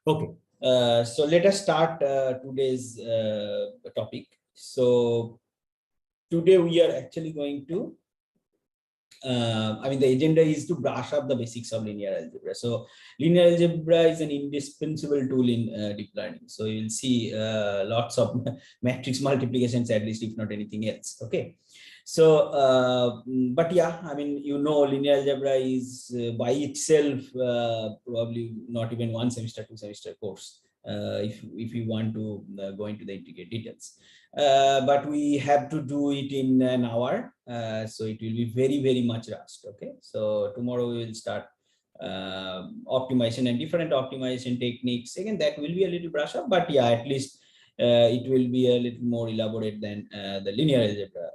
Okay, so let us start today's topic. So today we are actually going to, the agenda is to brush up the basics of linear algebra. So linear algebra is an indispensable tool in deep learning. So you will see lots of matrix multiplications, at least if not anything else. Okay. So, but yeah, linear algebra is by itself probably not even 1 semester, 2 semester course. If you want to go into the intricate details, but we have to do it in an hour, so it will be very much rushed. Okay, so tomorrow we will start optimization and different optimization techniques. Again, that will be a little brush up, but yeah, at least it will be a little more elaborate than the linear algebra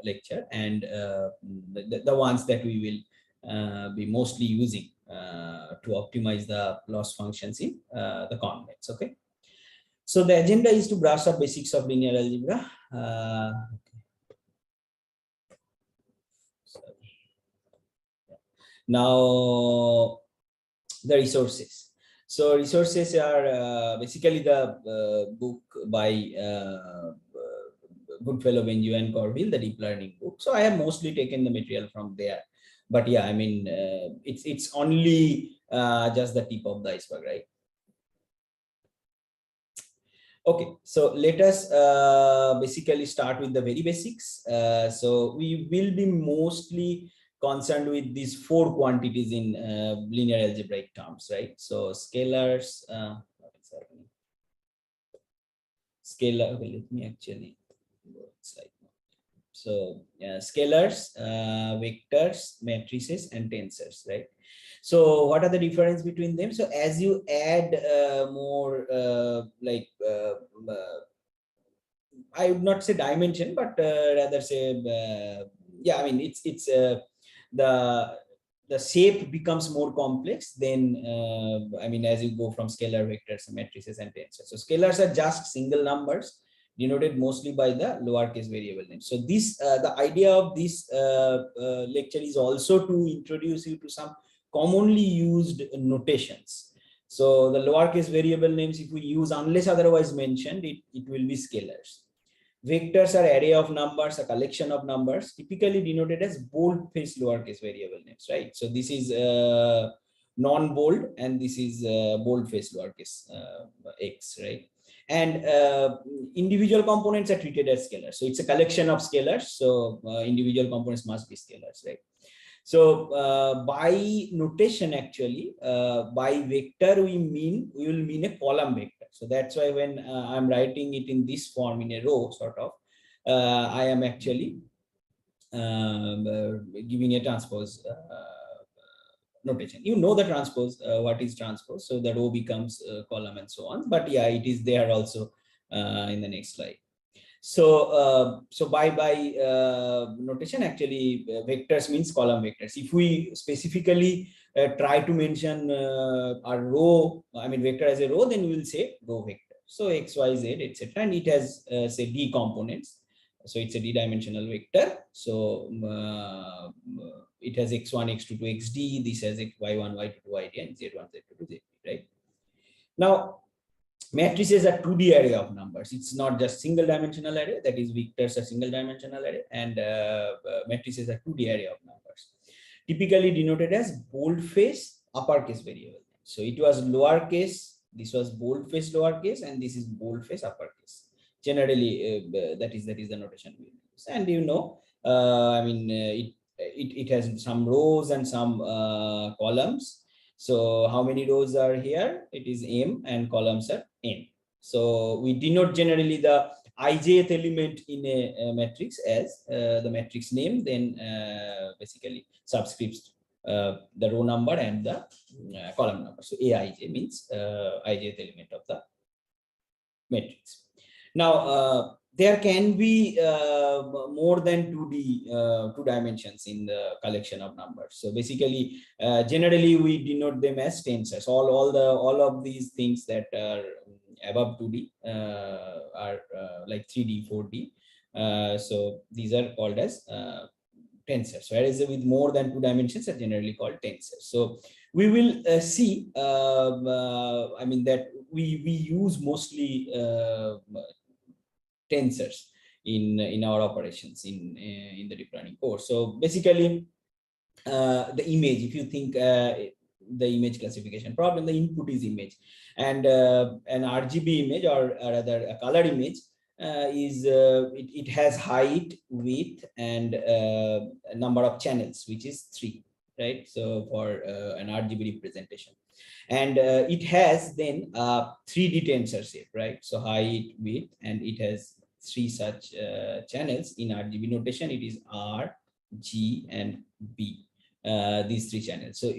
lecture, and the ones that we will be mostly using to optimize the loss functions in the convex. Okay, so the agenda is to brush up basics of linear algebra. Now the resources. So resources are basically the book by Goodfellow, Benju and Corville, the deep learning book. So I have mostly taken the material from there. But yeah, it's only just the tip of the iceberg, right? Okay, so let us basically start with the very basics. So we will be mostly concerned with these 4 quantities in linear algebraic terms, right? So scalars, scalar. Okay, let me actually go slide. So scalars, vectors, matrices, and tensors, right? So what are the difference between them? So as you add more I would not say dimension, but rather say it's the shape becomes more complex. Then as you go from scalar, vectors, matrices, and tensors. So scalars are just single numbers denoted mostly by the lowercase variable name. So this the idea of this lecture is also to introduce you to some commonly used notations. So the lowercase variable names, if we use unless otherwise mentioned, it will be scalars. Vectors are array of numbers, a collection of numbers, typically denoted as bold-faced lowercase variable names, right? So this is non-bold, and this is bold-faced lowercase x, right? And individual components are treated as scalars. So it's a collection of scalars. So individual components must be scalars, right? So by notation, actually, by vector we will mean a column vector. So that's why when I'm writing it in this form in a row, sort of, I am actually giving a transpose notation. You know the transpose, what is transpose. So the row becomes column and so on. But yeah, it is there also in the next slide. So by notation, actually vectors means column vectors. If we specifically try to mention a row, vector as a row, then we will say row vector. So x, y, z, etc. And it has say d components. So it's a d-dimensional vector. So it has x1, x2 to xd. This has y1, y2 to yd, and z1, z2 to zd, right? Now, matrices are 2D array of numbers. It's not just single dimensional array, that is vectors are single dimensional array, and matrices are 2D array of numbers. Typically denoted as boldface uppercase variable. So it was lowercase, this was boldface lowercase, and this is boldface uppercase. Generally, that is the notation we use. And it has some rows and some columns. So how many rows are here? It is m, and columns are n. So we denote generally the ijth element in a matrix as the matrix name, then basically subscripts the row number and the column number. So aij means ijth element of the matrix. Now there can be more than 2 dimensions in the collection of numbers. So basically, generally we denote them as tensors. All of these things that are above 2D are like 3D, 4D. So these are called as tensors, whereas with more than 2 dimensions are generally called tensors. So we will see, I mean, that we use mostly tensors in our operations in the deep learning course. So basically, the image, if you think the image classification problem, the input is image, and an RGB image, or rather a color image, it has height, width, and a number of channels, which is 3, right? So for an RGB representation, and it has then 3D tensor shape, right? So height, width, and it has 3 such channels. In RGB notation, it is R, G, and B. These 3 channels. So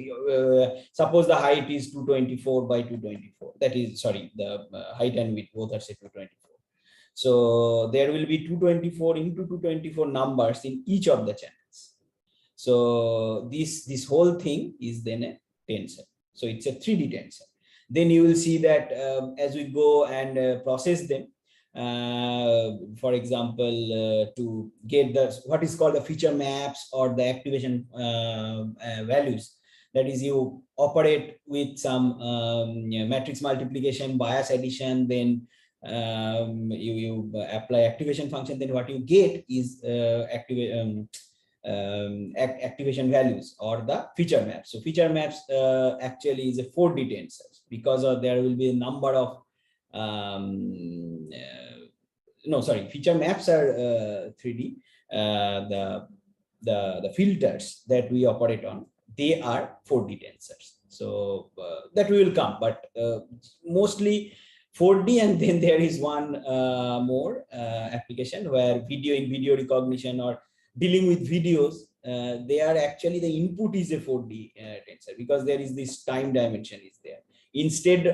suppose the height is 224 by 224. That is, sorry, the height and width both are set to 224. So there will be 224 into 224 numbers in each of the channels. So this whole thing is then a tensor. So it's a 3D tensor. Then you will see that as we go and process them, for example, to get the what is called the feature maps or the activation values. That is, you operate with some matrix multiplication, bias addition, then you apply activation function. Then what you get is activation values or the feature maps. So feature maps actually is a 4D tensors, because there will be a number of no, sorry, feature maps are 3D. The filters that we operate on, they are 4D tensors. So that we will come, but mostly 4D, and then there is one more application where video recognition or dealing with videos, they are actually, the input is a 4D tensor, because there is this time dimension is there. Instead,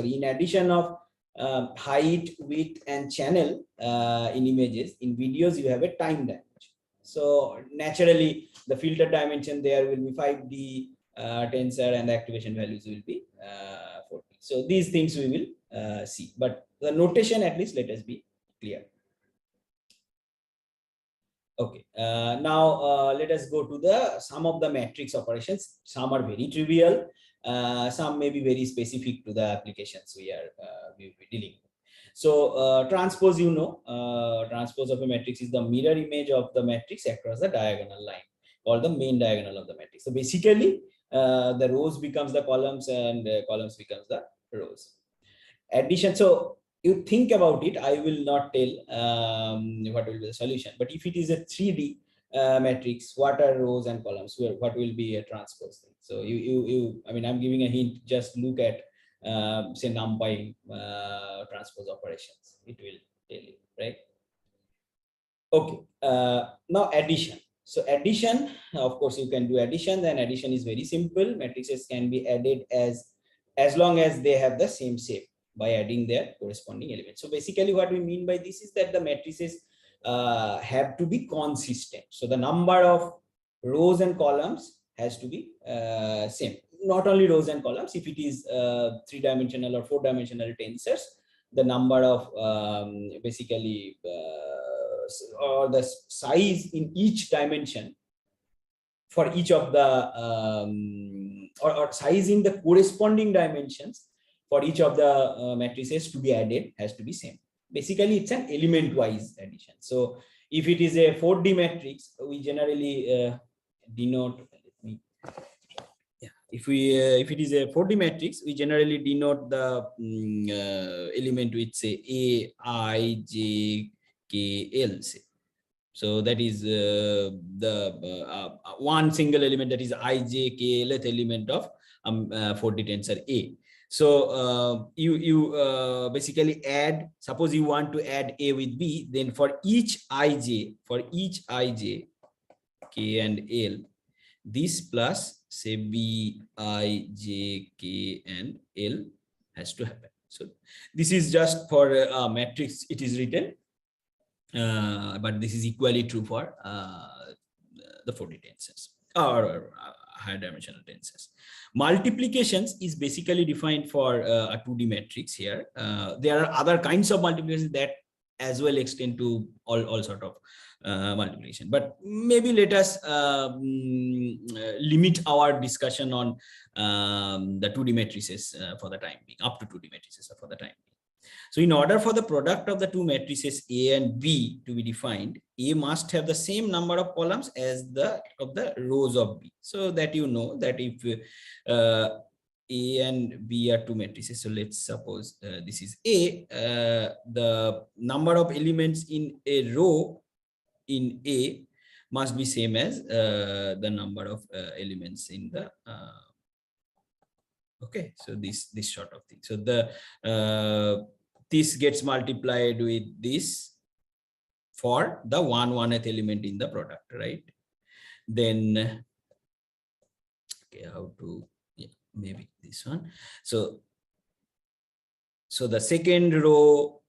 in addition of height, width, and channel in images, in videos you have a time dimension. So naturally, the filter dimension there will be 5D tensor, and the activation values will be 4D. So these things we will see, but the notation, at least let us be clear. Okay, now let us go to some of the matrix operations. Some are very trivial, some may be very specific to the applications we will be dealing with. So transpose, transpose of a matrix is the mirror image of the matrix across the diagonal line, or the main diagonal of the matrix. So basically, the rows becomes the columns, and columns becomes the rows. Addition. So you think about it, I will not tell what will be the solution, but if it is a 3D matrix, what are rows and columns? What will be a transpose thing? So I mean, I'm giving a hint. Just look at say NumPy transpose operations. It will tell you, right? Okay. Now addition. So addition, of course, you can do addition. Then addition is very simple. Matrices can be added as long as they have the same shape, by adding their corresponding elements. So basically what we mean by this is that the matrices have to be consistent. So the number of rows and columns has to be same. Not only rows and columns, if it is 3-dimensional or 4-dimensional tensors, the number of basically or the size in each dimension for each of the or size in the corresponding dimensions for each of the matrices to be added has to be same. Basically, it's an element-wise addition. So if it is a 4D matrix, we generally denote. If it is a 4D matrix, we generally denote the element with, say, A, I, J, K, L. Say. So that is the one single element, that is I, J, K, Lth element of 4D tensor A. So you basically add, suppose you want to add A with B, then for each ij, K and L, this plus, say, B, I, J, K, and L has to happen. So this is just for a matrix, it is written, but this is equally true for the 4D tensors or higher dimensional tensors. Multiplications is basically defined for a 2D matrix here. There are other kinds of multiplications that as well extend to all sort of multiplication. But maybe let us limit our discussion on the 2D matrices for the time being, up to 2D matrices for the time being. So in order for the product of the two matrices A and B to be defined, A must have the same number of columns as the rows of B. So that you know that if A and B are two matrices, so let's suppose this is A, the number of elements in a row in A must be same as the number of elements in the okay, so this sort of thing. So the this gets multiplied with this for the 1/1th element in the product, right? Then okay, how to, yeah, maybe this one. So the second row,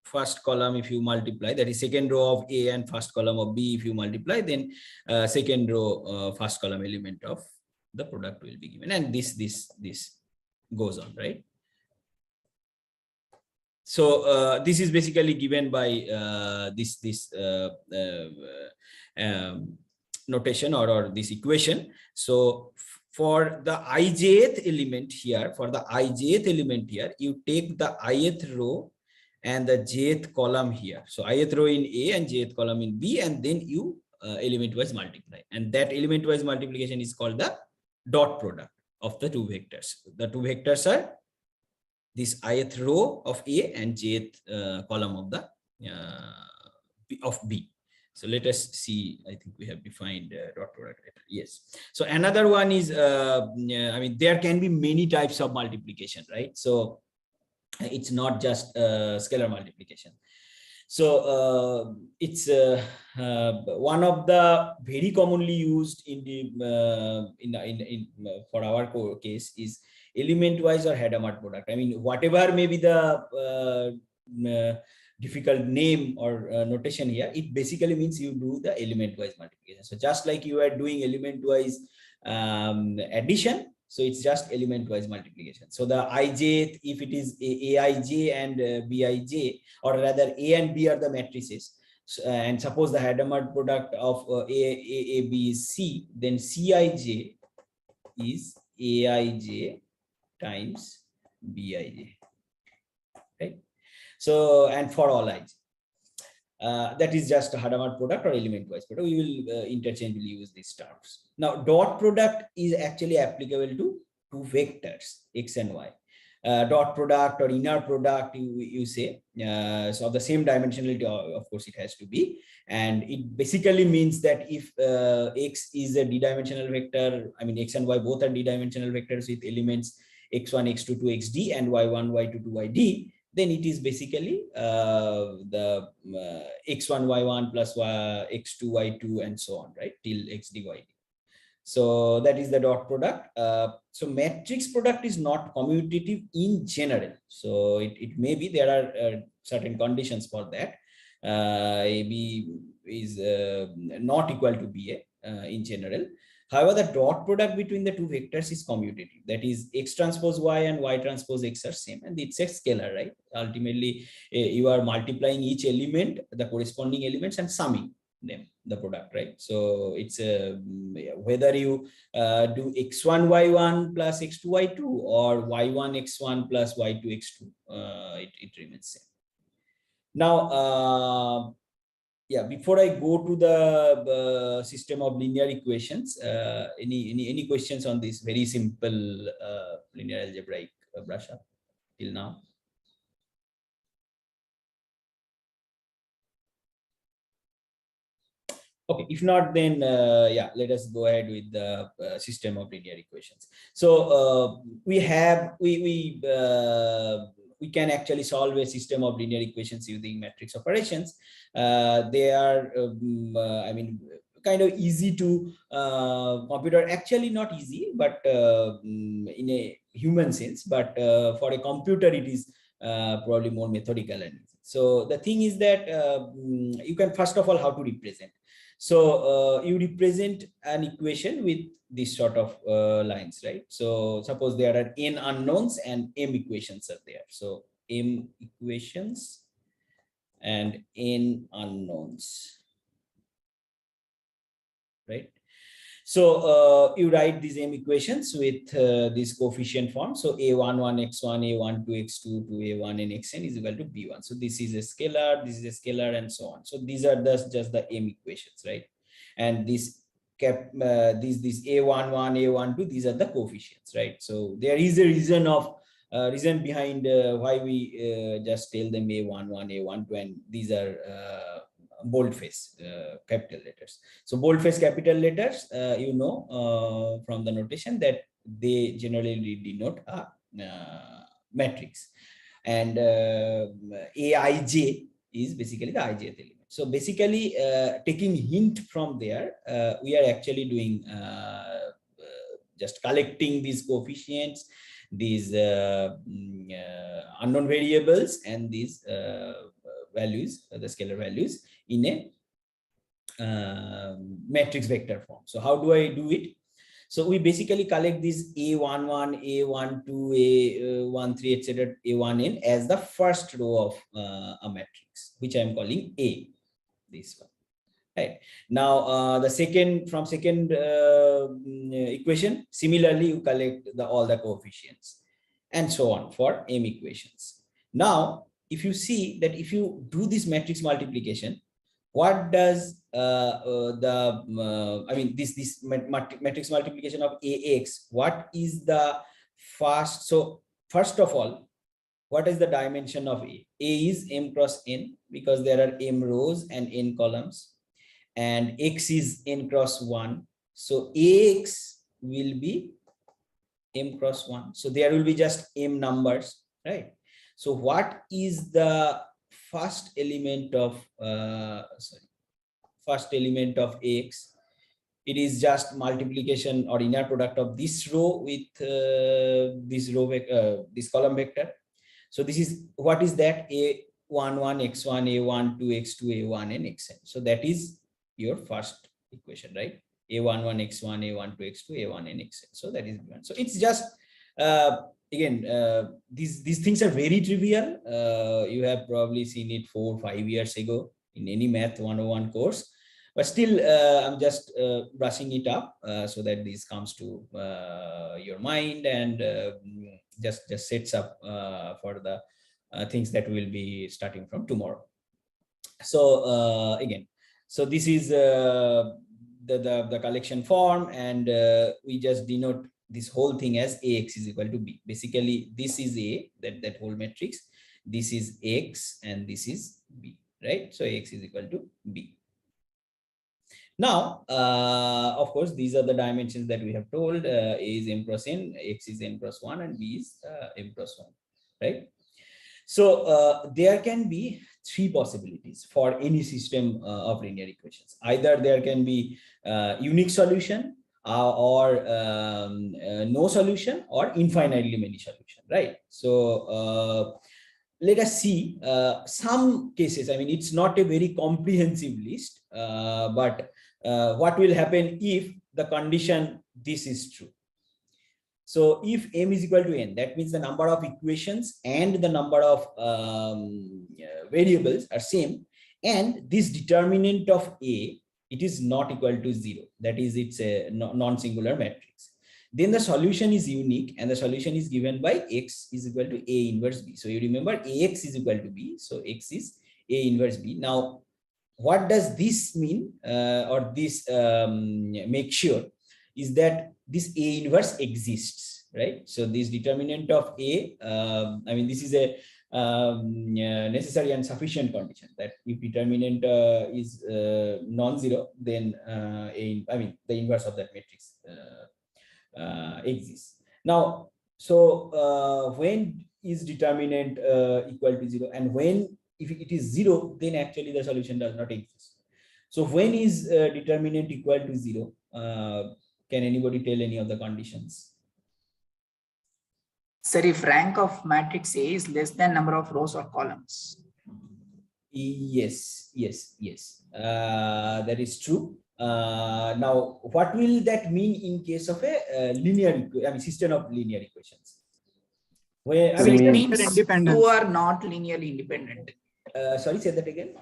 first column, if you multiply, that is second row of A and first column of B, if you multiply, then second row first column element of the product will be given, and this goes on, right? So this is basically given by this notation or this equation. So for the ijth element here, you take the ith row and the jth column here. So ith row in A and jth column in B, and then you element wise multiply, and that element wise multiplication is called the dot product of the two vectors. The two vectors are this ith row of A and jth column of the of B. So let us see. I think we have defined dot product. Yes. So another one is, I mean, there can be many types of multiplication, right? So it's not just scalar multiplication. So it's one of the very commonly used in the for our case is element wise or Hadamard product. I mean, whatever may be the difficult name or notation here, it basically means you do the element wise multiplication. So just like you are doing element wise addition, so it's just element wise multiplication. So the ij, if it is aij and bij, or rather A and B are the matrices, and suppose the Hadamard product of A, B is C, then Cij is Aij times Bij, right? So, and for all I, that is just a Hadamard product or element wise product. We will interchangeably use these terms. Now, dot product is actually applicable to two vectors, X and Y. Dot product or inner product, you say, so of the same dimensionality, of course, it has to be. And it basically means that if X is a d-dimensional vector, I mean, X and Y both are d-dimensional vectors with elements x1, x2 to xd and y1, y2 to yd, then it is basically the x1, y1 plus x2, y2 and so on, right, till xd, yd. So that is the dot product. So matrix product is not commutative in general. So it may be there are certain conditions for that. AB is not equal to BA in general. However, the dot product between the two vectors is commutative. That is, x transpose y and y transpose x are same, and it's a scalar, right? Ultimately, you are multiplying each element, the corresponding elements, and summing them, the product, right? So it's whether you do x1 y1 plus x2 y2 or y1 x1 plus y2 x2, it remains same. Now, yeah, before I go to the system of linear equations, any questions on this very simple linear algebraic brush up till now? Okay, if not, then yeah, let us go ahead with the system of linear equations. So we can actually solve a system of linear equations using matrix operations. They are, I mean, kind of easy to computer. Actually, not easy, but in a human sense. But for a computer, it is probably more methodical and easy. So the thing is that you can first of all how to represent. So you represent an equation with this sort of lines, right? So suppose there are n unknowns and m equations are there. So m equations and n unknowns, right? So you write these m equations with this coefficient form. So a11 x1, a12 x2 to a1 and xn is equal to b1. So this is a scalar, this is a scalar, and so on. So these are just the m equations, right? And this these a11, a12, these are the coefficients, right? So there is a reason behind why we just tell them a11, a12, and these are boldface capital letters. So boldface capital letters, from the notation that they generally denote a matrix, and Aij is basically the ijth element. So basically, taking hint from there, we are actually doing just collecting these coefficients, these unknown variables, and these values, the scalar values, in a matrix vector form. So how do I do it? So we basically collect these a11, a12, a13, etc., a1n as the first row of a matrix, which I am calling A, this one. Right now, the second equation, similarly you collect all the coefficients, and so on for m equations. Now, if you see that if you do this matrix multiplication, what does this matrix multiplication of AX, what is the first? So first of all, what is the dimension of A? A is m cross n, because there are m rows and n columns, and X is n cross 1. So AX will be m cross 1. So there will be just m numbers, right? So what is the first element of Ax? It is just multiplication or inner product of this row with this column vector. So this is, what is that? A11 x1, a12 x2, a1 and xn. So that is your first equation, right? A11 x1, a12 x2, a1 and xn. So that is given. So it's just again, these things are very trivial. You have probably seen it 4 or 5 years ago in any math 101 course, but still I'm just brushing it up so that this comes to your mind, and just sets up for the things that will be starting from tomorrow. So again, so this is the collection form, and we just denote this whole thing as Ax is equal to B. Basically, this is A, that whole matrix. This is X, and this is B, right? So Ax is equal to B. Now, of course, these are the dimensions that we have told. A is m cross n, X is n cross 1, and B is m cross 1, right? So there can be 3 possibilities for any system of linear equations. Either there can be unique solution, or no solution, or infinitely many solution, right? So let us see some cases. I mean, it's not a very comprehensive list, but what will happen if the condition this is true? So if m is equal to n, that means the number of equations and the number of variables are same, and this determinant of A, it is not equal to 0. That is, it's a non-singular matrix. Then the solution is unique, and the solution is given by X is equal to A inverse B. So you remember Ax is equal to B, so X is A inverse B. Now, what does this mean, or this make sure, is that this A inverse exists, right? So this determinant of A, this is a necessary and sufficient condition, that if determinant is non-zero, then the inverse of that matrix exists. Now, so when is determinant equal to 0, and when, if it is 0, then actually the solution does not exist. So when is determinant equal to 0? Can anybody tell any of the conditions? Sir, if rank of matrix A is less than number of rows or columns. Yes. That is true. Now, what will that mean in case of a system of linear equations? Where it means two are not linearly independent. Sorry, say that again.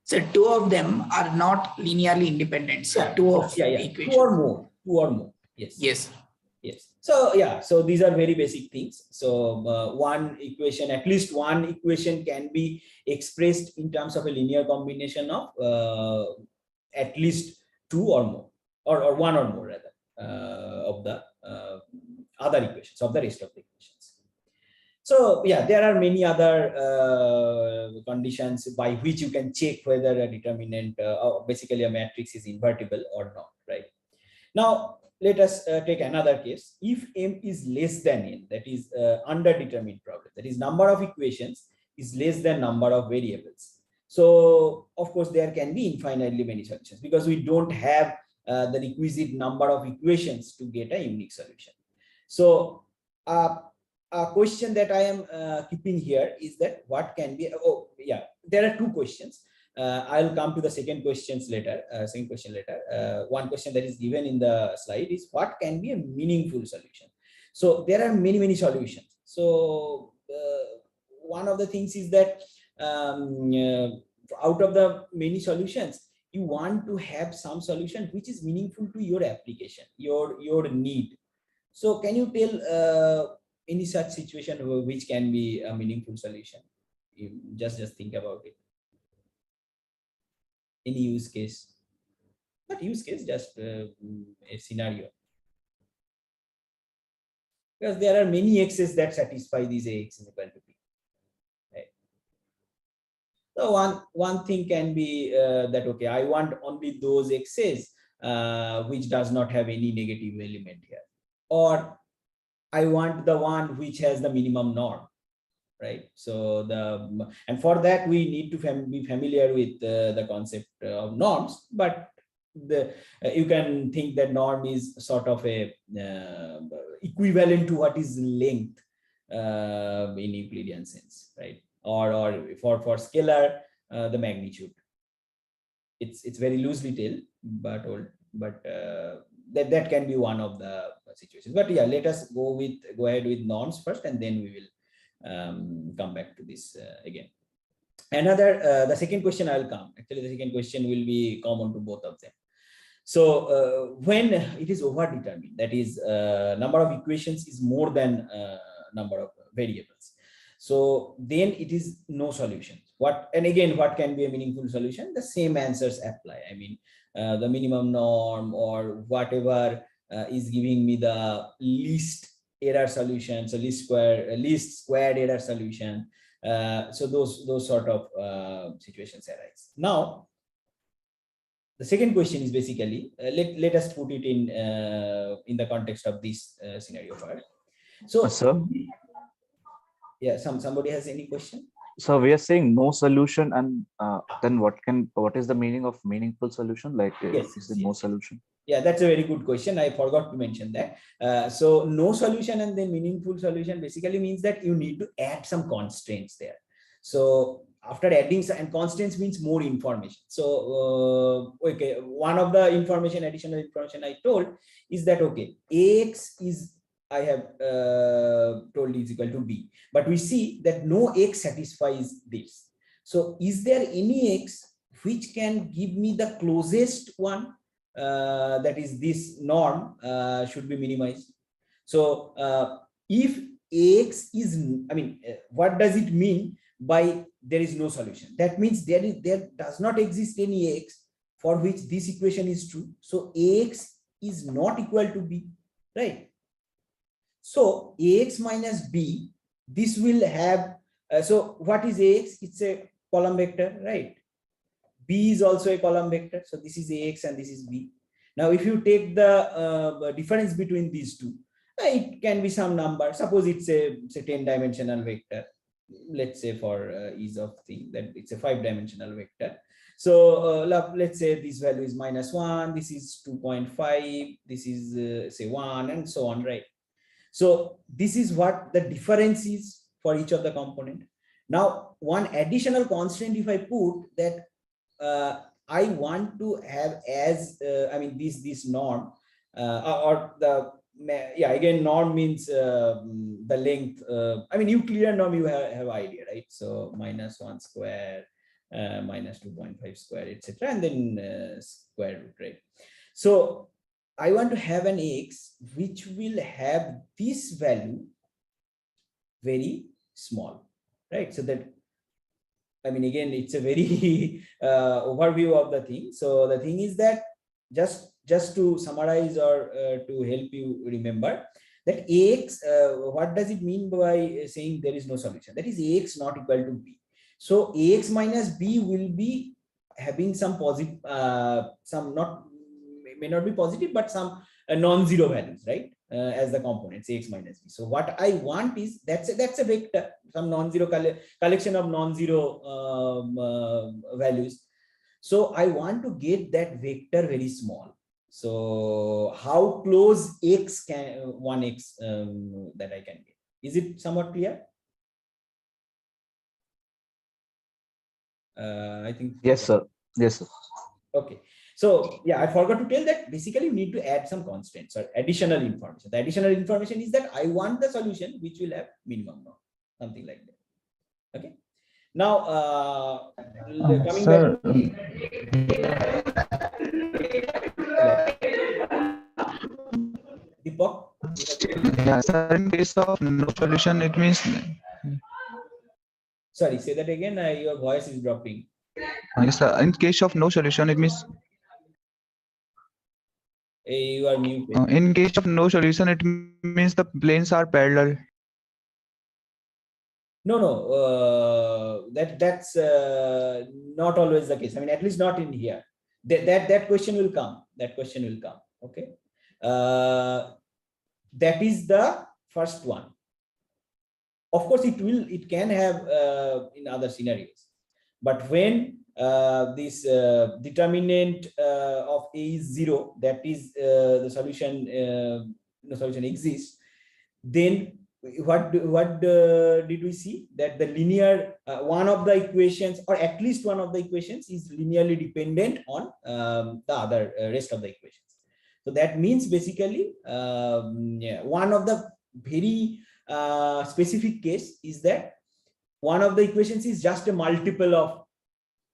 So two of them are not linearly independent. So Yeah, two of yeah, yeah. equations. Two or more. Yes. Yes. Yes. So yeah, so these are very basic things. So one equation, at least one equation can be expressed in terms of a linear combination of at least two or more, or one or more rather, of the other equations, of the rest of the equations. So yeah, there are many other conditions by which you can check whether a determinant, or basically a matrix, is invertible or not, right? Now, let us take another case. If m is less than n, that is underdetermined problem, that is number of equations is less than number of variables. So, of course, there can be infinitely many solutions because we don't have the requisite number of equations to get a unique solution. So, a question that I am keeping here is that what can be, oh yeah, there are two questions. I'll come to the second question later. One question that is given in the slide is what can be a meaningful solution. So there are many solutions. So one of the things is that out of the many solutions, you want to have some solution which is meaningful to your application, your need. So can you tell any such situation which can be a meaningful solution? You just think about it. Any use case, not use case, just a scenario, because there are many x's that satisfy these ax is equal to b, right? So one thing can be that okay, I want only those x's which does not have any negative element here, or I want the one which has the minimum norm, right? So and for that we need to be familiar with the concept of norms, but you can think that norm is sort of a equivalent to what is length in Euclidean sense, right? Or for scalar, the magnitude. It's very loosely tell, but that can be one of the situations. But yeah, let us go ahead with norms first, and then we will come back to this again. The second question I will come. Actually, the second question will be common to both of them. So when it is overdetermined, that is number of equations is more than number of variables, so then it is no solution. And again, what can be a meaningful solution? The same answers apply. I mean, the minimum norm or whatever is giving me the least error solution, so least squared error solution. So those sort of situations arise. Now, the second question is basically, let us put it in the context of this scenario first. So, sir, yeah, somebody has any question? So we are saying no solution, and then what is the meaning of meaningful solution? Like, Yes, is it no solution? Yeah, that's a very good question. I forgot to mention that. So no solution and then meaningful solution basically means that you need to add some constraints there. So after adding, and constraints means more information. So okay, one of the additional information I told is that okay, ax is, I have told is equal to b, but we see that no x satisfies this. So is there any x which can give me the closest one? That is, this norm should be minimized. So if ax is, I mean, what does it mean by there is no solution? That means there does not exist any x for which this equation is true. So ax is not equal to b, right? So ax minus b, this will have, so what is ax? It's a column vector, right? B is also a column vector. So this is ax and this is b. Now, if you take the difference between these two, it can be some number. Suppose it's a 10-dimensional vector. Let's say for ease of thing that it's a 5-dimensional vector. So let's say this value is -1, this is 2.5, this is say 1, and so on, right? So this is what the difference is for each of the component. Now, one additional constraint, if I put that I want to have as I mean this norm or yeah, again, norm means the length. I mean, Euclidean norm, you have idea, right? So minus 1 square, minus 2.5 square, etc., and then square root, right? So I want to have an x which will have this value very small, right? So that, I mean, again, it's a very overview of the thing. So the thing is that just to summarize or to help you remember that ax, what does it mean by saying there is no solution? That is ax not equal to b. So ax minus b will be having some positive, some not, may not be positive, but some non-zero values, right? As the components ax minus b. So what I want is that's a vector, some non-zero collection of non-zero values. So I want to get that vector very small. So how close x can 1x that I can get? Is it somewhat clear? I think Yes, sir. Yes, sir. okay. So yeah, I forgot to tell that basically you need to add some constants or additional information. The additional information is that I want the solution which will have minimum norm, something like that. Okay. Now, coming Sir, back. Deepak? yeah, sir, in case of no solution, it means Sorry, say that again. Your voice is dropping. yes, sir. In case of no solution, it means You are muted. in case of no solution, it means the planes are parallel. No, that's not always the case. I mean, at least not in here. That question will come. That question will come. Okay. That is the first one. Of course, it can have in other scenarios, but when this determinant of a is 0, that is the solution, no solution exists, then what did we see? That the linear one of the equations, or at least one of the equations, is linearly dependent on the other rest of the equations. So that means basically yeah, one of the very specific case is that one of the equations is just a multiple of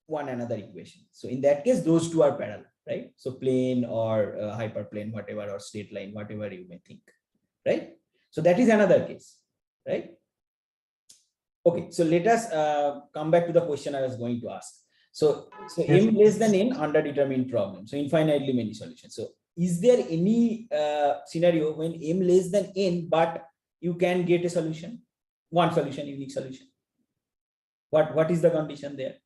one another equation. So in that case, those two are parallel, right? So plane or hyperplane, whatever, or straight line, whatever you may think, right? So that is another case, right? Okay, so let us come back to the question I was going to ask. So Yes. m less than n underdetermined problem. So infinitely many solutions. So is there any scenario when m less than n, but you can get a solution, one solution, unique solution? What is the condition there?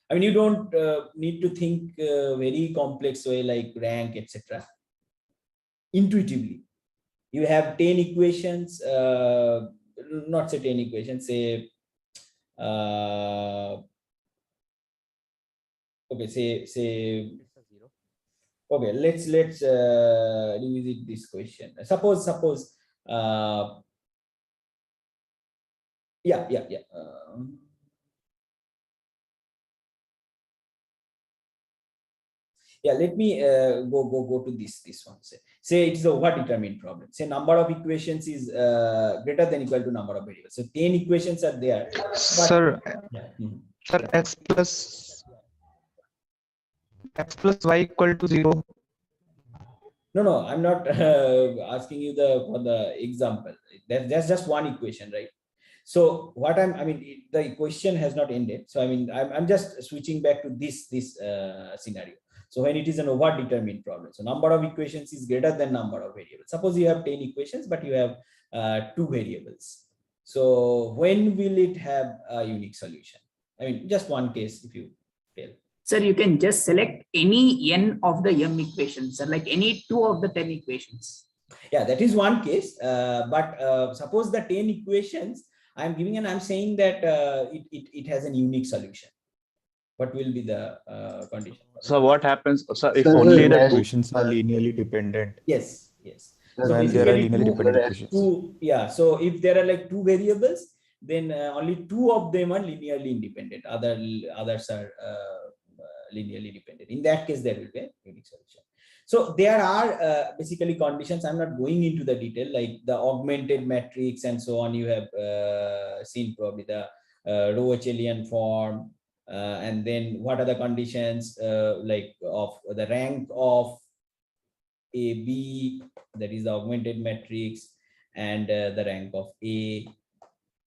I mean, you don't need to think very complex way like rank, etc. Intuitively, you have 10 equations, not say 10 equations, say okay, say okay, let's revisit this question. Suppose yeah. Yeah, let me go to this one. Say it is a overdetermined problem. Say number of equations is greater than equal to number of variables. So 10 equations are there. Sir, Yeah. sir, x plus y equal to 0. No, I'm not asking you for the example. That's just one equation, right? So what I mean, the question has not ended. So I mean, I'm just switching back to this scenario. So when it is an overdetermined problem, so number of equations is greater than number of variables. Suppose you have 10 equations, but you have 2 variables. So when will it have a unique solution? I mean, just one case, if you tell. Sir, you can just select any n of the m equations, sir, like any 2 of the 10 equations. Yeah, that is one case. But suppose the 10 equations I'm giving, and I'm saying that it has a unique solution. What will be the condition? So what happens? So if Sir, only the the two, equations are linearly dependent. Yes. So So when there are basically linearly dependent equations. yeah. So if there are like 2 variables, then only 2 of them are linearly independent. Others are linearly dependent. In that case, there will be a unique solution. So there are basically conditions. I'm not going into the detail, like the augmented matrix and so on. You have seen probably the Rowe-Chelian form, and then what are the conditions like of the rank of A, B, that is the augmented matrix, and the rank of A.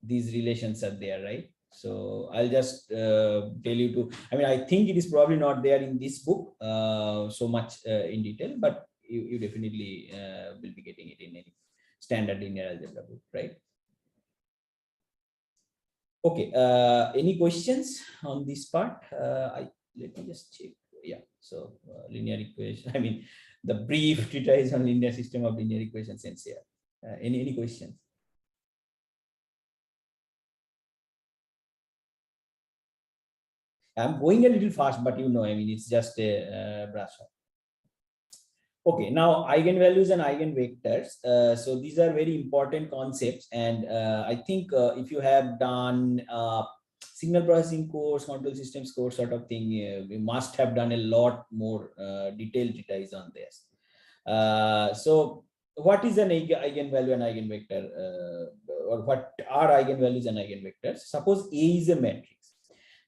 These relations are there, right? So I'll just tell you to, I mean, I think it is probably not there in this book so much in detail, but you definitely will be getting it in any standard linear algebra book, right? Okay, any questions on this part? Let me just check. Yeah, so linear equation, I mean, the brief treatise on linear system of linear equations ends here. Any questions? I'm going a little fast, but you know, I mean, it's just a brush up. Okay, now eigenvalues and eigenvectors. So these are very important concepts, and I think if you have done signal processing course, control systems course sort of thing, we must have done a lot more detailed treatise on this. So what is an eigenvalue and eigenvector, or what are eigenvalues and eigenvectors? Suppose A is a matrix.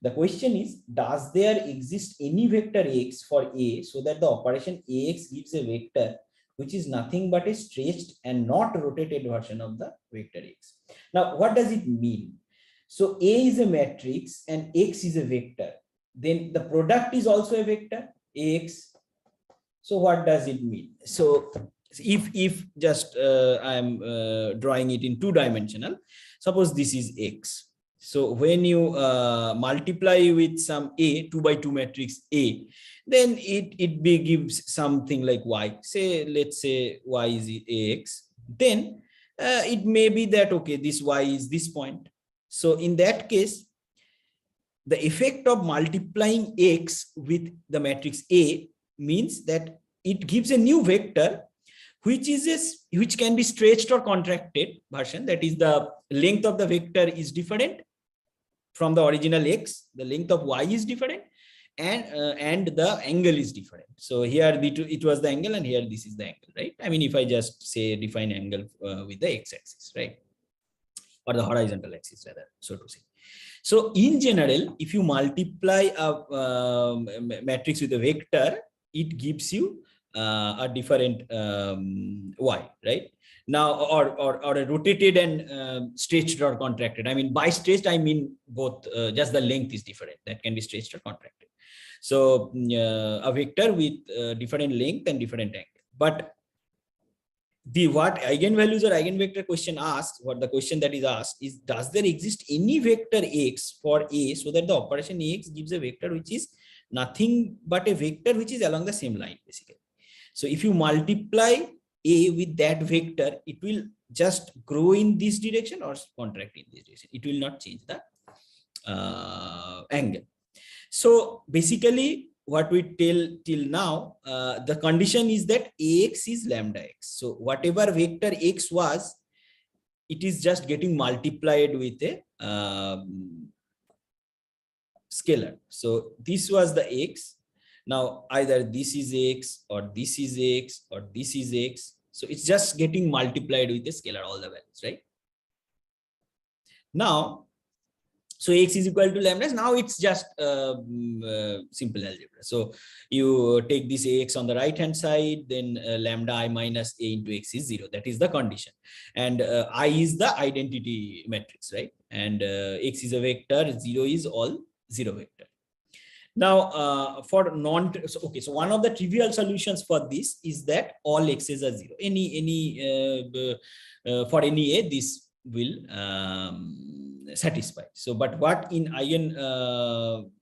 The question is, does there exist any vector x for A so that the operation Ax gives a vector which is nothing but a stretched and not rotated version of the vector x? Now, what does it mean? So A is a matrix and x is a vector. Then the product is also a vector, Ax. So what does it mean? So if just I am drawing it in two-dimensional, suppose this is x. So when you multiply with some A, 2 by 2 matrix A, then it gives something like y. Say, let's say y is Ax. Then it may be that, okay, this y is this point. So in that case, the effect of multiplying x with the matrix A means that it gives a new vector which can be stretched or contracted version. That is, the length of the vector is different from the original x, the length of y is different, and the angle is different. So here it was the angle, and here this is the angle, right? I mean, if I just say define angle with the x-axis, right, or the horizontal axis rather, so to say. So in general, if you multiply a matrix with a vector, it gives you a different y, right? Now, or a rotated and stretched or contracted. I mean, by stretched, I mean both, just the length is different. That can be stretched or contracted. So a vector with different length and different angle. But what eigenvalues or eigenvector question asks, what the question that is asked is, does there exist any vector x for A so that the operation Ax gives a vector which is nothing but a vector which is along the same line, basically. So if you multiply A with that vector, it will just grow in this direction or contract in this direction. It will not change the angle. So basically, what we tell till now, the condition is that Ax is lambda x. So whatever vector x was, it is just getting multiplied with a scalar. So this was the x. Now either this is x or this is x or this is x. So it's just getting multiplied with a scalar, all the values, right? Now, so x is equal to lambda. Now it's just simple algebra. So you take this ax on the right hand side, then lambda I minus a into x is 0. That is the condition. And I is the identity matrix, right? And x is a vector, 0 is all 0 vector. Now, for so one of the trivial solutions for this is that all x's are 0. For any a, this will satisfy. So, but what in eigen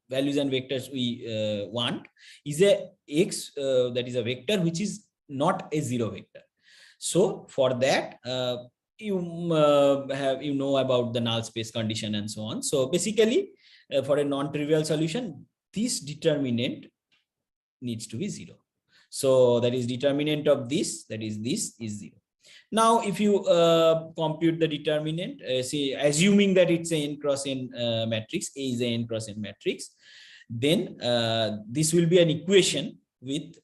values and vectors we want is a x that is a vector which is not a 0 vector. So, for that, you know about the null space condition and so on. So, basically, for a non-trivial solution, this determinant needs to be 0. So that is determinant of this, that is this is 0. Now, if you compute the determinant, say assuming that it's a n cross n matrix, A is a n cross n matrix, then this will be an equation with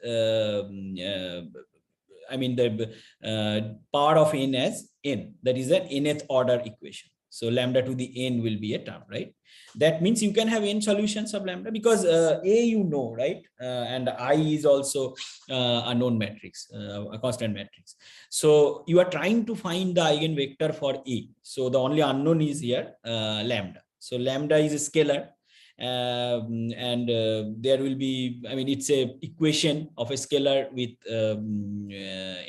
I mean the power of n as n. That is an nth order equation. So lambda to the n will be a term, right? That means you can have n solutions of lambda because a you know, right? And I is also a known matrix, a constant matrix. So you are trying to find the eigenvector for a. So the only unknown is here lambda. So lambda is a scalar. There will be, I mean, it's a equation of a scalar with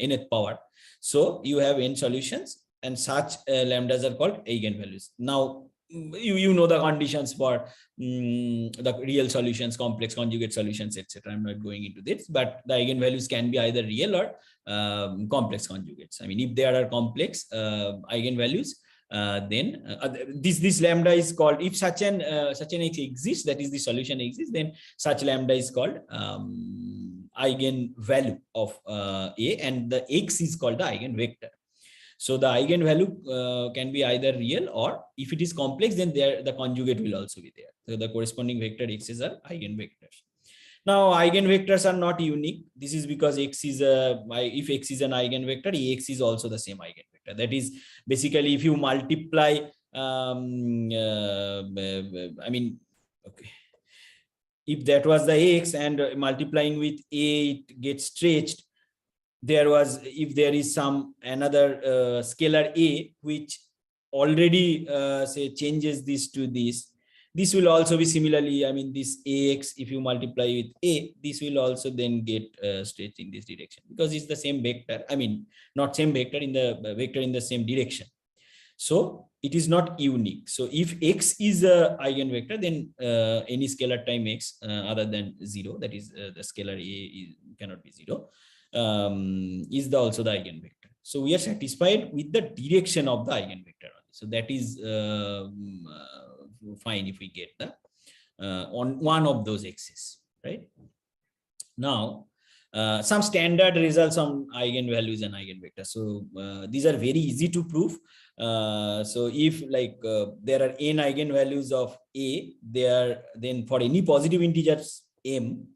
nth power. So you have n solutions, and such lambdas are called eigenvalues. Now you know the conditions for the real solutions, complex conjugate solutions, etc. I'm not going into this, but the eigenvalues can be either real or complex conjugates. I mean, if there are complex eigenvalues, then this lambda is called, if such an x exists, that is the solution exists, then such lambda is called eigenvalue of a, and the x is called the eigenvector. So the eigenvalue can be either real, or if it is complex, then there the conjugate will also be there. So the corresponding vector x's are eigenvectors. Now eigenvectors are not unique. This is because x is if x is an eigenvector, ax is also the same eigenvector. That is basically if you multiply I mean, okay, if that was the x and multiplying with a, it gets stretched. There was, if there is some another scalar a which already say changes this to this will also be similarly, I mean, this ax, if you multiply with a, this will also then get stretched in this direction because it's the same vector. I mean, not same vector, in the vector in the same direction. So it is not unique. So if x is a eigenvector, then any scalar time x other than 0, that is the scalar a cannot be 0, is also the eigenvector. So we are satisfied with the direction of the eigenvector. So that is fine if we get the on one of those x's, right? Now some standard results on eigenvalues and eigenvectors. So these are very easy to prove. So if like there are n eigenvalues of a, then for any positive integers m,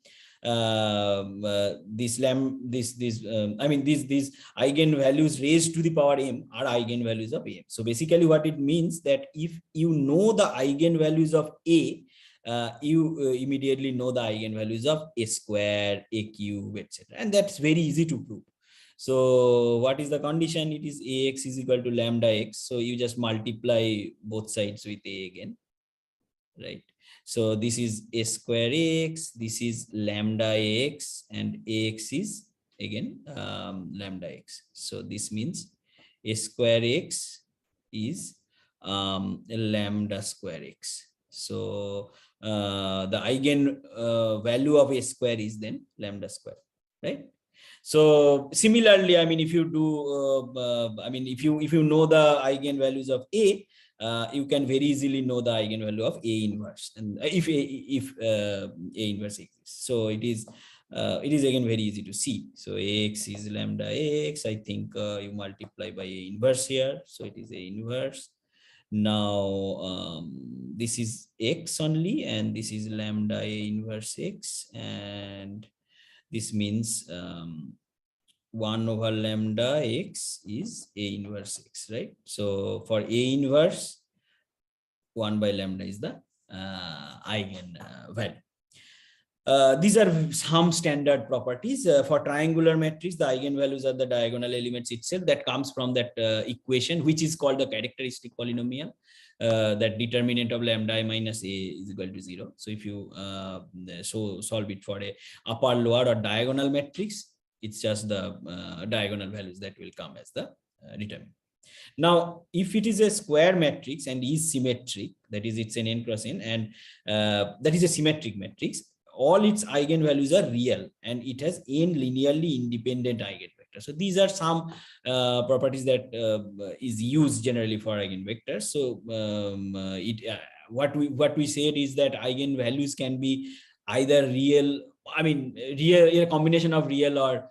these eigenvalues raised to the power m are eigenvalues of a. So basically what it means that if you know the eigenvalues of a, you immediately know the eigenvalues of a square, a cube, etc. And that's very easy to prove. So what is the condition? It is ax is equal to lambda x. So you just multiply both sides with a again, right? So this is a square x, this is lambda x, and ax is again lambda x. So this means a square x is lambda square x. So the eigen value of a square is then lambda square, right? So similarly, I mean, if you do, I mean, if you know the eigenvalues of a, you can very easily know the eigenvalue of a inverse, and if a inverse exists. So it is again very easy to see. So ax is lambda x. I think you multiply by a inverse here, so it is a inverse. Now this is x only, and this is lambda a inverse x, and this means 1 over lambda x is a inverse x, right? So for a inverse, 1 by lambda is the eigen value. These are some standard properties. For triangular matrix, the eigenvalues are the diagonal elements itself. That comes from that equation, which is called the characteristic polynomial. That determinant of lambda minus a is equal to 0. So if you solve it for a upper, lower, or diagonal matrix, it's just the diagonal values that will come as the determinant. Now, if it is a square matrix and is symmetric, that is, it's an n cross n, and that is a symmetric matrix, all its eigenvalues are real, and it has n linearly independent eigenvectors. So these are some properties that is used generally for eigenvectors. So what we said is that eigenvalues can be either real, I mean, a combination of real or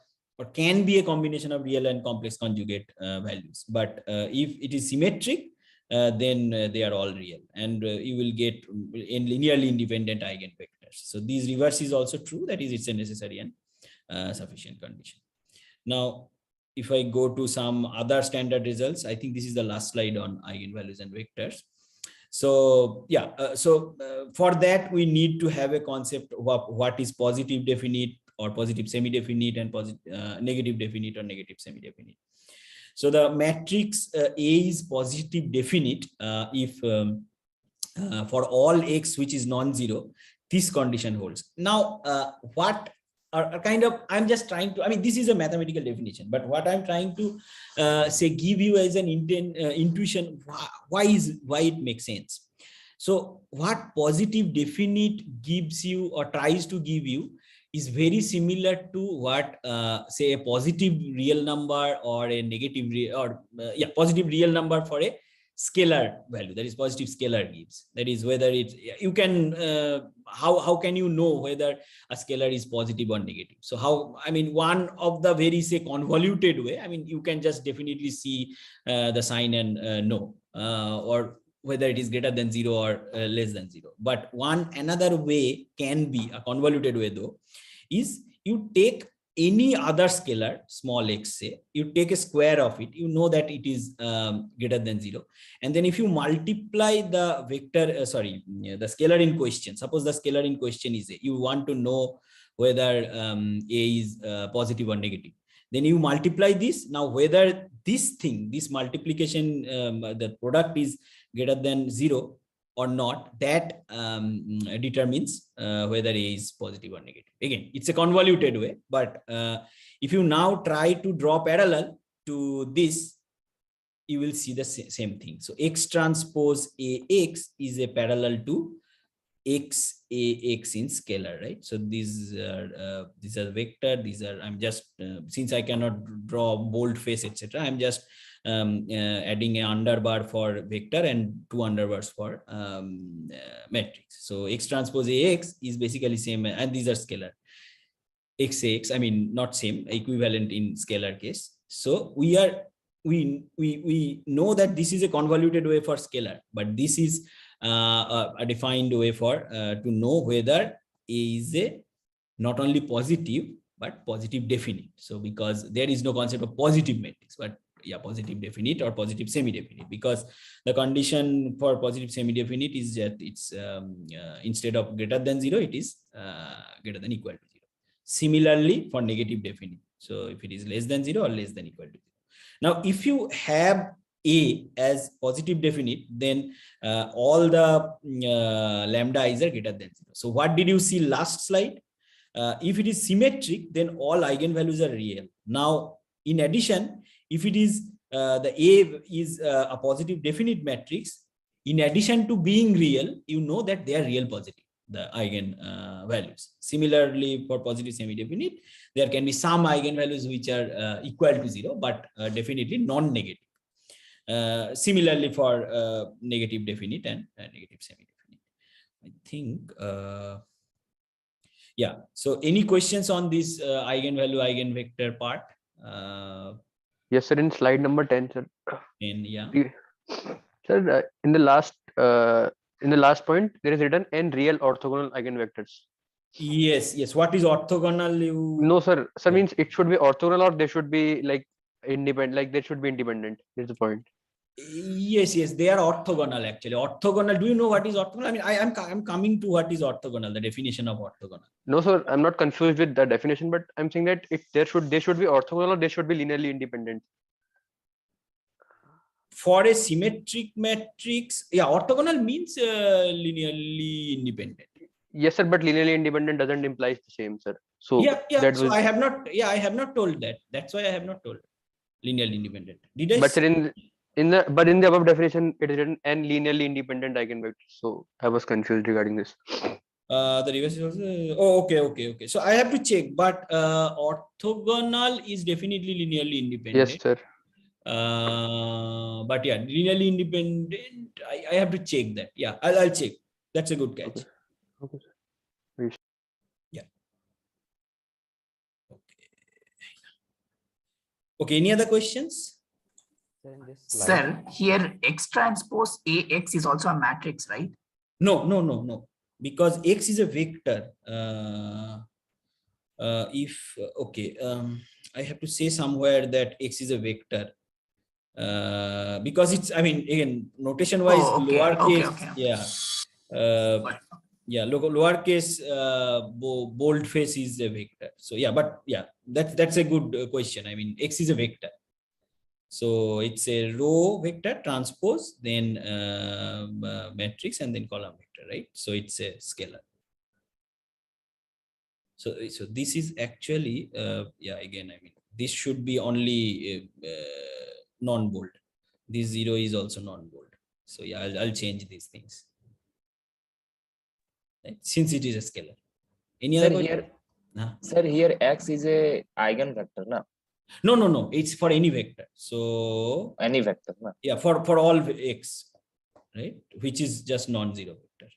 can be a combination of real and complex conjugate values. But if it is symmetric, then they are all real, and you will get in linearly independent eigenvectors. So these reverse is also true, that is, it's a necessary and sufficient condition. Now, if I go to some other standard results, I think this is the last slide on eigenvalues and vectors. So yeah, for that we need to have a concept of what is positive definite or positive semi-definite and negative definite or negative semi-definite. So the matrix A is positive definite if for all x which is non-zero, this condition holds. Now, what are kind of, I'm just trying to, I mean, this is a mathematical definition, but what I'm trying to say, give you as an intuition, why it makes sense. So what positive definite gives you or tries to give you is very similar to what say a positive real number or a negative positive real number for a scalar value, that is positive scalar gives. That is whether it, you can how can you know whether a scalar is positive or negative? So how, I mean, one of the very say convoluted way, I mean, you can just definitely see the sign and know or whether it is greater than 0 or less than 0. But another way can be a convoluted way though, is you take any other scalar, small x, say, you take a square of it, you know that it is greater than 0. And then if you multiply the vector, the scalar in question, suppose the scalar in question is A, you want to know whether A is positive or negative. Then you multiply this. Now, whether this multiplication, the product is greater than 0 or not, that determines whether A is positive or negative. Again, it's a convoluted way, but if you now try to draw parallel to this, you will see the same thing. So X transpose AX is a parallel to X AX in scalar, right? So these are vector. These are, I'm just since I cannot draw bold face, etc. I'm just adding an underbar for vector and two underbars for matrix. So X transpose AX is basically same, and these are scalar. XAX, I mean, not same, equivalent in scalar case. So we know that this is a convoluted way for scalar, but this is a defined way for to know whether A is a not only positive but positive definite. So because there is no concept of positive matrix, but yeah, positive definite or positive semi-definite, because the condition for positive semi-definite is that it's instead of greater than 0, it is greater than equal to 0. Similarly for negative definite, so if it is less than 0 or less than equal to 0. Now, if you have A as positive definite, then all the lambda i's are greater than 0. So what did you see last slide? If it is symmetric, then all eigenvalues are real. Now, in addition, if it is the A is a positive definite matrix, in addition to being real, you know that they are real positive, the eigen values. Similarly, for positive semi-definite, there can be some eigenvalues which are equal to 0, but definitely non-negative. Similarly for negative definite and negative semi-definite. I think, yeah. So any questions on this eigenvalue, eigenvector part? Yes, sir. In slide number 10, sir. And yeah. Sir, in the last point, there is written n real orthogonal eigenvectors. Yes, yes. What is orthogonal? No, sir. Sir means it should be orthogonal, or they should be like independent. Like they should be independent. That's the point. Yes, yes, they are orthogonal actually. Orthogonal. Do you know what is orthogonal? I mean, I'm coming to what is orthogonal, the definition of orthogonal. No, sir, I'm not confused with the definition, but I'm saying that they should be orthogonal or they should be linearly independent. For a symmetric matrix, yeah, orthogonal means linearly independent. Yes, sir, but linearly independent doesn't imply the same, sir. So yeah. That so was... I have not told that. That's why I have not told linearly independent. Did I? But sir, in the above definition, it is written n linearly independent eigenvectors. So I was confused regarding this. The reverse is also, okay. So I have to check, but orthogonal is definitely linearly independent. Yes, sir. But yeah, linearly independent, I have to check that. Yeah, I'll check. That's a good catch. Okay, sir. Yeah. Okay, any other questions? Sir, here X transpose AX is also a matrix, right? No. Because X is a vector. Okay, I have to say somewhere that X is a vector. Because it's, I mean, again, notation wise, Oh, okay, lowercase, okay. yeah. Yeah, lowercase boldface is a vector. So yeah, but yeah, that's a good question. I mean, X is a vector. So it's a row vector transpose, then matrix, and then column vector, right? So it's a scalar. So this is actually, yeah, again, I mean, this should be only non-bold. This 0 is also non-bold. So yeah, I'll change these things. Right? Since it is a scalar. Any Sir, other question? here, Nah. sir, here X is a eigenvector, na? No. It's for any vector. So Any vector, na? yeah, for all X, right? Which is just non-zero vector.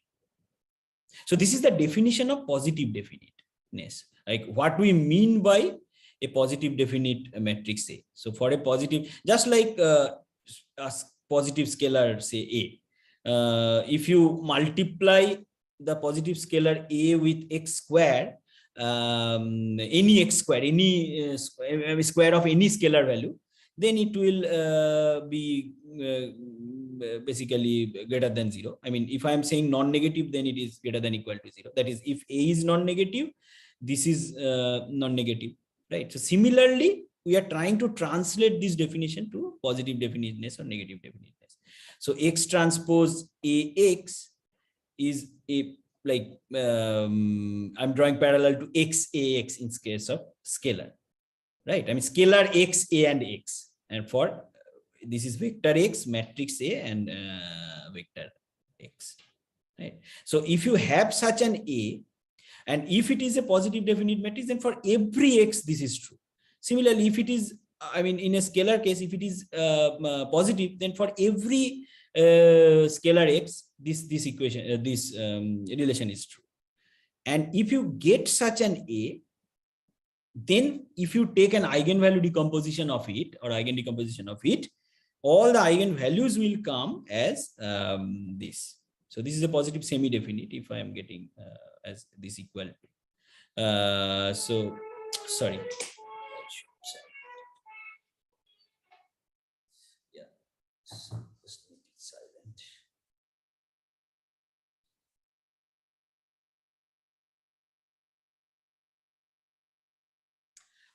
So this is the definition of positive definiteness. Like what we mean by a positive definite matrix A. So for a positive, just like a positive scalar, say A, if you multiply the positive scalar A with X square, any X square, any square of any scalar value, then it will be basically greater than 0. I mean, if I am saying non-negative, then it is greater than equal to 0. That is, if A is non-negative, this is non-negative, right? So similarly, we are trying to translate this definition to positive definiteness or negative definiteness. So X transpose AX is a, like, I'm drawing parallel to XAX in case of scalar, right? I mean, scalar X, A and X, and for this is vector X, matrix A, and vector X, right? So if you have such an A, and if it is a positive definite matrix, then for every X, this is true. Similarly, if it is, I mean, in a scalar case, if it is positive, then for every scalar X, this equation, this relation is true. And if you get such an A, then if you take an eigenvalue decomposition of it or eigen decomposition of it, all the eigenvalues will come as this. So this is a positive semi-definite if I am getting as this equal to. So sorry. Yeah. Just make it silent.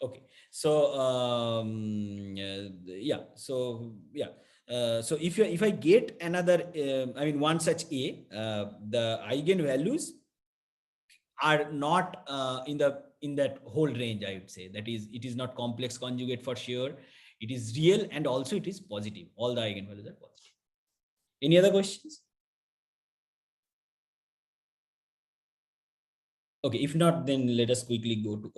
Okay, so yeah, so yeah, so if I get another, I mean, one such A, the eigenvalues are not in that whole range. I would say that is, it is not complex conjugate for sure. It is real, and also it is positive. All the eigenvalues are positive. Any other questions? Okay, if not, then let us quickly go to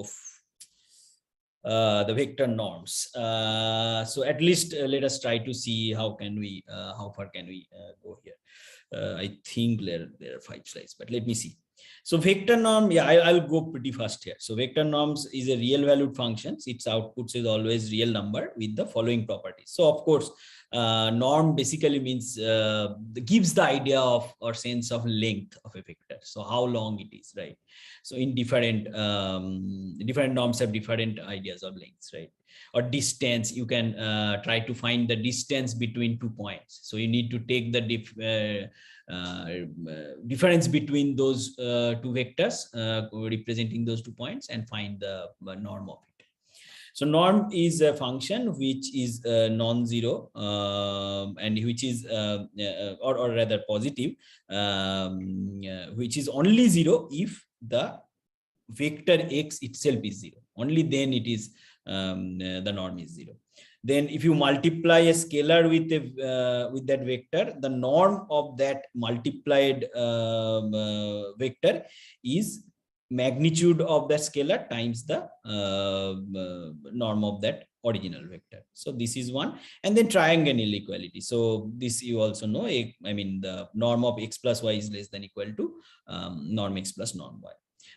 the vector norms. So at least let us try to see how far can we go here. I think there are 5 slides, but let me see. So vector norm, yeah, I'll go pretty fast here. So vector norms is a real valued function. Its outputs is always real number with the following properties. So of course, norm basically means gives the idea of or sense of length of a vector. So how long it is, right? So in different norms have different ideas of lengths, right? Or distance, you can try to find the distance between 2 points. So you need to take the difference between those 2 vectors representing those 2 points and find the norm of it. So norm is a function which is non-zero and which is or rather positive, which is only 0 if the vector X itself is 0. Only then it is the norm is 0. Then if you multiply a scalar with that vector, the norm of that multiplied vector is magnitude of the scalar times the norm of that original vector. So this is one. And then triangle inequality. So this you also know, I mean, the norm of X plus Y is less than equal to norm X plus norm Y.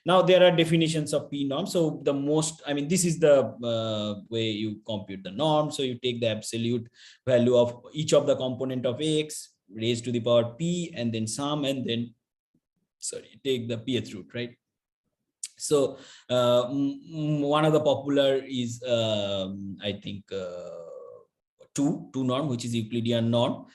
Now there are definitions of P norm. So the most, I mean, this is the way you compute the norm. So you take the absolute value of each of the component of X raised to the power P, and then sum, and then, sorry, take the pth root, right? So one of the popular is I think two norm, which is Euclidean norm.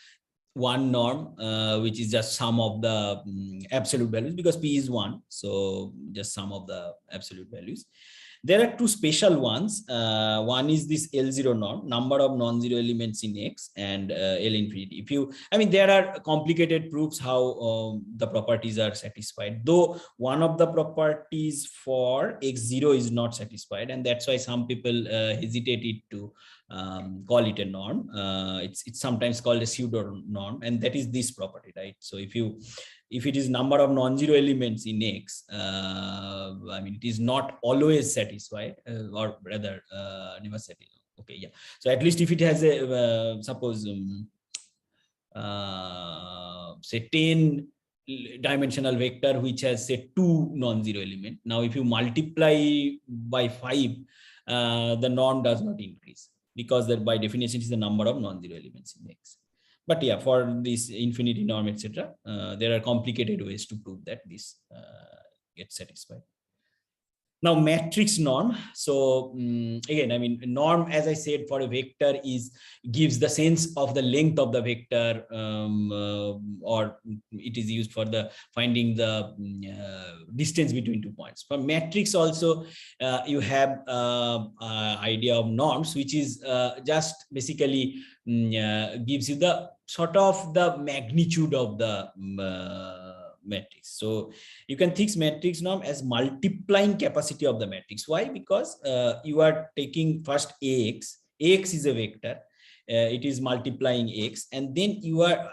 One norm, which is just sum of the absolute values, because P is 1. So just sum of the absolute values. There are two special ones. One is this L0 norm, number of non-zero elements in X, and L infinity. If you, I mean, there are complicated proofs how the properties are satisfied, though one of the properties for X0 is not satisfied. And that's why some people hesitated to call it a norm. It's sometimes called a pseudo norm, and that is this property, right? So if it is number of non-zero elements in X, I mean, it is not always satisfied, or rather never satisfied. Okay, yeah. So at least if it has a suppose say 10 dimensional vector which has say 2 non-zero element. Now, if you multiply by 5, the norm does not increase, because that by definition is the number of non-zero elements in X. But yeah, for this infinity norm, etc., there are complicated ways to prove that this gets satisfied. Now, matrix norm. So again, I mean, norm, as I said, for a vector gives the sense of the length of the vector, or it is used for the finding the distance between 2 points. For matrix also, you have idea of norms, which is just basically gives you the sort of the magnitude of the matrix. So you can think matrix norm as multiplying capacity of the matrix. Why? Because you are taking first ax is a vector, it is multiplying x, and then you are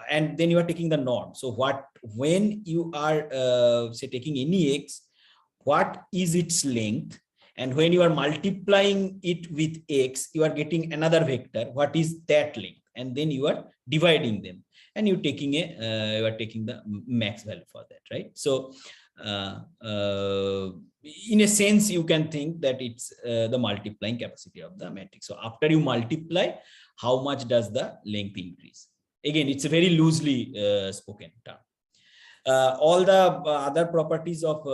taking the norm. So when you are say taking any x, what is its length, and when you are multiplying it with x, you are getting another vector, what is that length, and then you are dividing them, and you're taking you are taking the max value for that, right? So in a sense, you can think that it's the multiplying capacity of the matrix. So after you multiply, how much does the length increase? Again, it's a very loosely spoken term. All the other properties of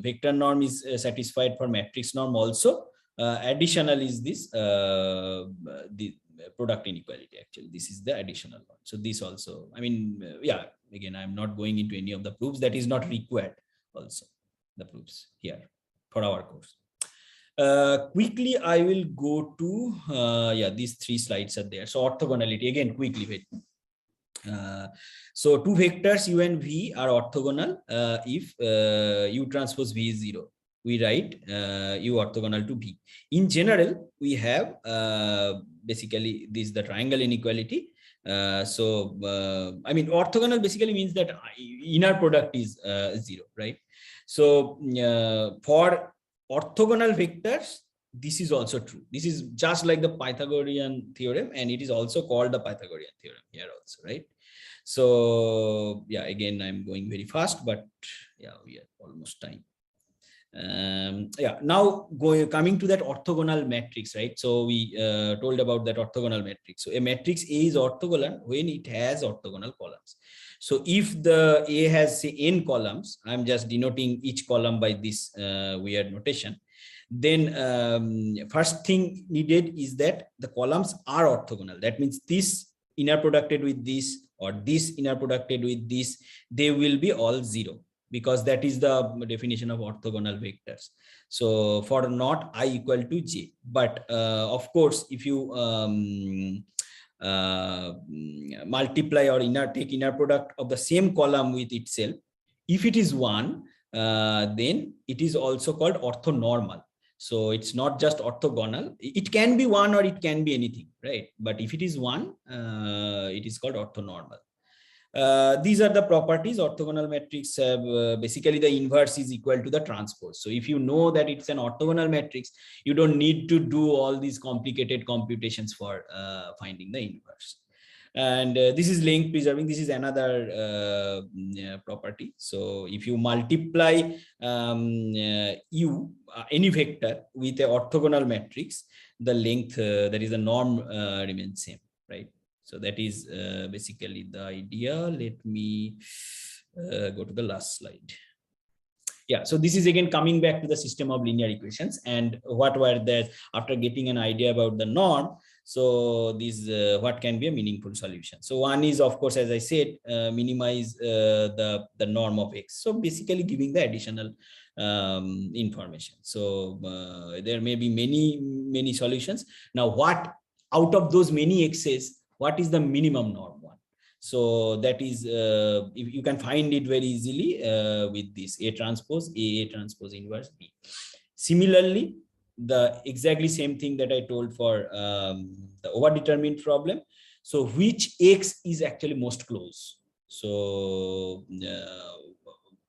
vector norm is satisfied for matrix norm also. Additional is this the product inequality. Actually, this is the additional one. So this also, I mean, yeah, again, I'm not going into any of the proofs. That is not required also, the proofs here for our course. Quickly, I will go to yeah, these 3 slides are there. So orthogonality, again, quickly, wait. So two vectors u and v are orthogonal if u transpose v is 0. We write u orthogonal to v. In general, we have basically this the triangle inequality. So I mean, orthogonal basically means that inner product is 0, right? So for orthogonal vectors, this is also true. This is just like the Pythagorean theorem, and it is also called the Pythagorean theorem here also, right? So yeah, again, I'm going very fast, but yeah, we are almost time. Yeah, now coming to that orthogonal matrix, right? So we told about that orthogonal matrix. So a matrix A is orthogonal when it has orthogonal columns. So if the A has say n columns, I'm just denoting each column by this weird notation. Then first thing needed is that the columns are orthogonal. That means this inner producted with this, or this inner producted with this, they will be all 0, because that is the definition of orthogonal vectors. So for not I equal to j, but of course, if you multiply or take inner product of the same column with itself, if it is 1, then it is also called orthonormal. So it's not just orthogonal. It can be 1 or it can be anything, right? But if it is 1, it is called orthonormal. These are the properties. Orthogonal matrix basically the inverse is equal to the transpose. So if you know that it's an orthogonal matrix, you don't need to do all these complicated computations for finding the inverse. And this is length preserving. This is another property. So if you multiply any vector with an orthogonal matrix, the length, that is the norm, remains same, right? So that is basically the idea. Let me go to the last slide. Yeah, so this is again coming back to the system of linear equations and what were there after getting an idea about the norm. So this what can be a meaningful solution. So one is, of course, as I said, minimize the norm of x. So basically giving the additional information. So there may be many solutions. Now, what out of those many x's, what is the minimum norm one? So that is, if you can find it very easily with this A transpose inverse B. Similarly, the exactly same thing that I told for the overdetermined problem. So which x is actually most close? So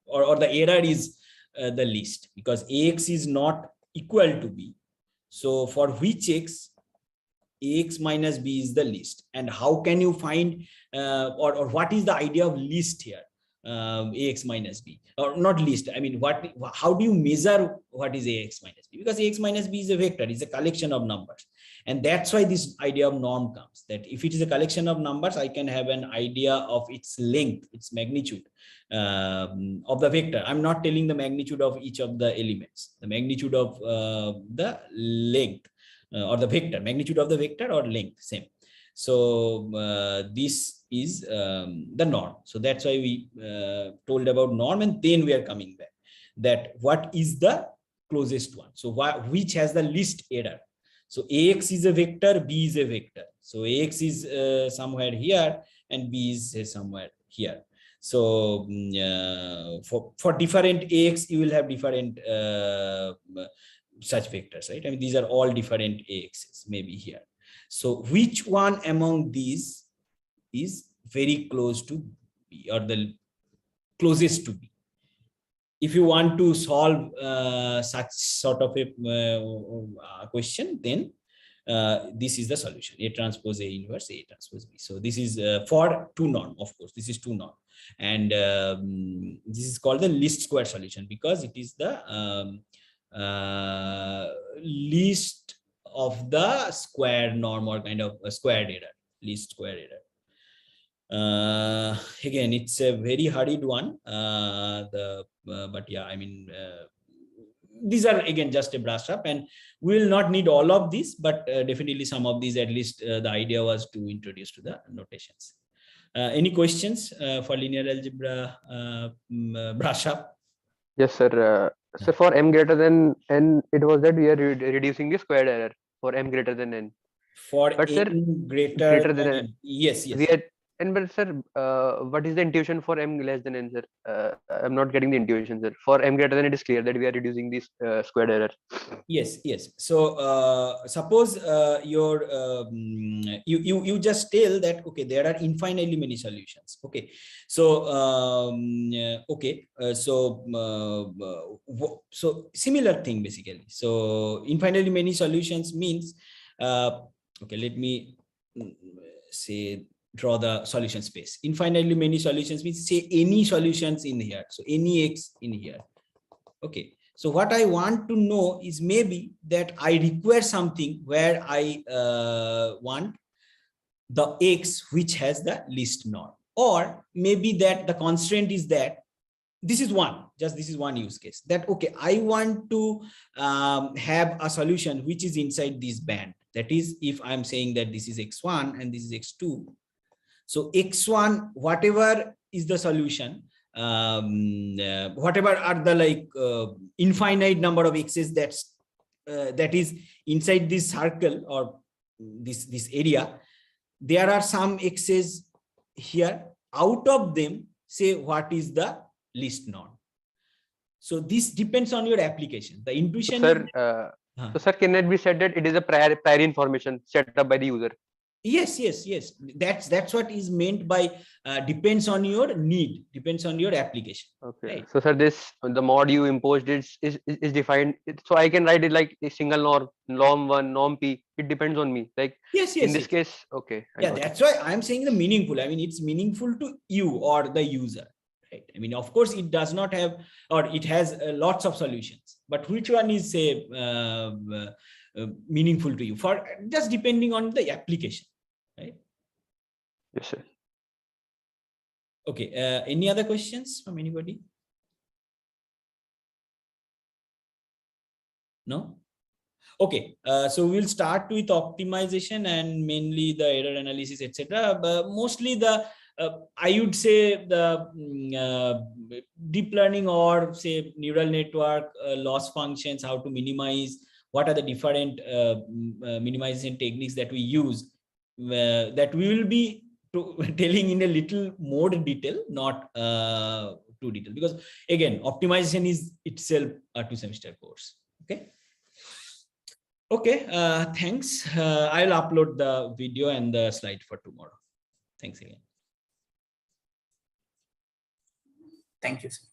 or the error is the least, because ax is not equal to b. So for which x, ax minus b is the least. And how can you find or what is the idea of least here? Ax minus b, or not least, I mean, how do you measure what is ax minus b? Because ax minus b is a vector, it's a collection of numbers, and that's why this idea of norm comes, that if it is a collection of numbers, I can have an idea of its length, its magnitude of the vector. I'm not telling the magnitude of each of the elements, the magnitude of the length or the vector, magnitude of the vector or length, same. So this is the norm. So that's why we told about norm, and then we are coming back that what is the closest one. So which has the least error. So ax is a vector, b is a vector. So ax is somewhere here and b is somewhere here. So for different ax, you will have different such vectors, right? I mean, these are all different axes, maybe here. So which one among these is very close to B, or the closest to B? If you want to solve such sort of a question, then this is the solution: A transpose A inverse A transpose B. So this is for two norm, of course, this is two norm. And this is called the least square solution, because it is the least of the square norm, or kind of a squared error, least square error. Again, it's a very hurried one, but yeah, I mean, these are again just a brush up, and we will not need all of these, but definitely some of these, at least the idea was to introduce to the notations. Any questions for linear algebra brush up? Yes, sir. So for m greater than n, it was that we are reducing the squared error for m greater than n. For But sir, n greater than n, yes, we are, and but sir, what is the intuition for m less than n, sir? I'm not getting the intuition, sir. For m greater than, it is clear that we are reducing this squared error. Yes. So suppose you just tell that, okay, there are infinitely many solutions. Okay, so so similar thing basically. So infinitely many solutions means okay, let me say, draw the solution space. Infinitely many solutions means, say, any solutions in here, so any x in here. Okay, so what I want to know is maybe that I require something where I want the x which has the least norm, or maybe that the constraint is that this is one use case, that okay, I want to have a solution which is inside this band. That is, if I'm saying that this is x1 and this is x2, so x1, whatever is the solution, whatever are the infinite number of x's that is inside this circle or this area, there are some x's here. Out of them, say what is the least norm. So this depends on your application. The intuition, Sir, so sir, can it be said that it is a prior information set up by the user? Yes. That's what is meant by depends on your need, depends on your application. Okay. Right? So sir, the mod you imposed is defined. So I can write it like a single norm, norm1, norm p. It depends on me. Like in this case, okay. Yeah, that's why I'm saying the meaningful. I mean, it's meaningful to you or the user. Right? I mean, of course, it does not have, or it has lots of solutions. But which one is, say, meaningful to you? For just depending on the application. Right? Yes, sir. Okay. Any other questions from anybody? No? Okay, so we'll start with optimization and mainly the error analysis, etc. But mostly the I would say the deep learning or say neural network loss functions, how to minimize, what are the different minimization techniques that we use, that we will be telling in a little more detail, not too detailed, because again, optimization is itself a 2-semester course. Okay. Okay, thanks. I'll upload the video and the slide for tomorrow. Thanks again. Thank you, sir.